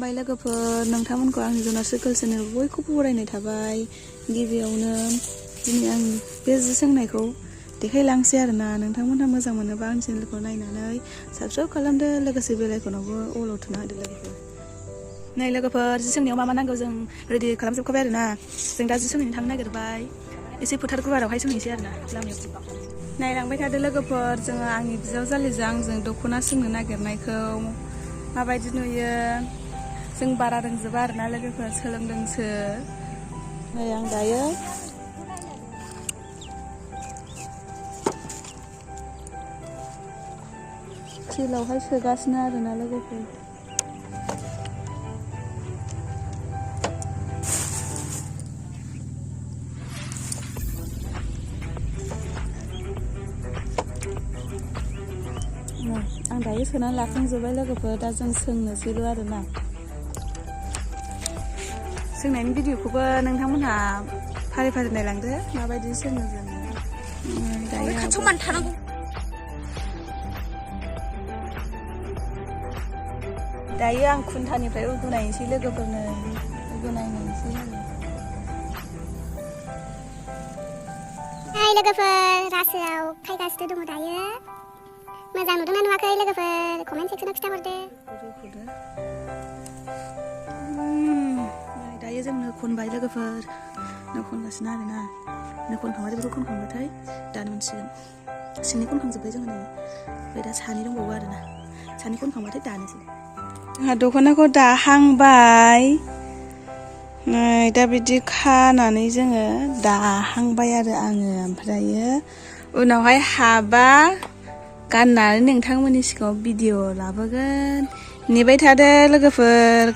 खुलुमबाय लोगोफोर, नोंथांमोनखौ आंनि जुनार साइकेल चेनेल बयखौबो बरायनाय थाबाय। गिबियावनो दिनै आं बे जि सोंनायखौ देखायलांसै आरोना। नोंथांमोनहा मोजां मोनोबा आंनि चेनेलखौ नायनानै साबस्क्राइब खालामदो, लोगोसे बेल आइकनावबो अलाव थुना होदो लोगोफोर। नै लोगोफोर, जि सोंनायाव मा नांगौ जों रेडि खालामजोबखाबाय आरोना। जों दा जि सोंहैनो थांनो नागिरबाय, एसे फोथार गुवारावहाय सोंहैनोसै आरोना लामायाव। नायलांबाय थादो लोगोफोर, जोङो आंनि बिजावजालिजों आंजों दख'ना सोंनो नागिरनायखौ माबायदि नुयो। जों बारा रोंजोबा आरोना लोगोफोर, सोलोंदोंसो। नै आं दायो थिलावहाय सोगासिनो आरोना लोगोफोर। आं दायो सोनानै लाखांजोब्बाय लोगोफोर, दा जों सोंनोसैल' आरोना। सोंनायनि भिडिअखौबो नोंथांमोनहा फारि फारि नायलांदो, माबायदि सोङो जोङो। दायो आं खुन्थानिफ्राय उगुनायनोसै लोगोफोरनो, उगुनायनोसै आरो। हाय लोगोफोर, रासोआव खायगासिनो दङ दायो। मोजां नुदोंना नुवाखै लोगोफोर, कमेन्ट सेक्सनाव खिथाहरदो। दायो जों नो खनबाय लोगोफोर, नो खनगासिनो आरोना। नो खनखांबाथाय बेखौ खनखांबाथाय दानो मोनसिगोन। सिंनि खनखांजोब्बाय जोङो नै, ओमफ्राय दा सानै दंबावो आरोना। सानै खनखांबाथाय दानोसै। जोंहा दख'नाखौ दाहांबाय। नै दा बिदि खानानै जोङो दाहांबाय आरो आङो। ओमफ्रायो उनावहाय हाबा गाननानै नोंथांमोननि सिगाङाव भिडिअ लाबोगोन। नेबाय थादो लोगोफोर।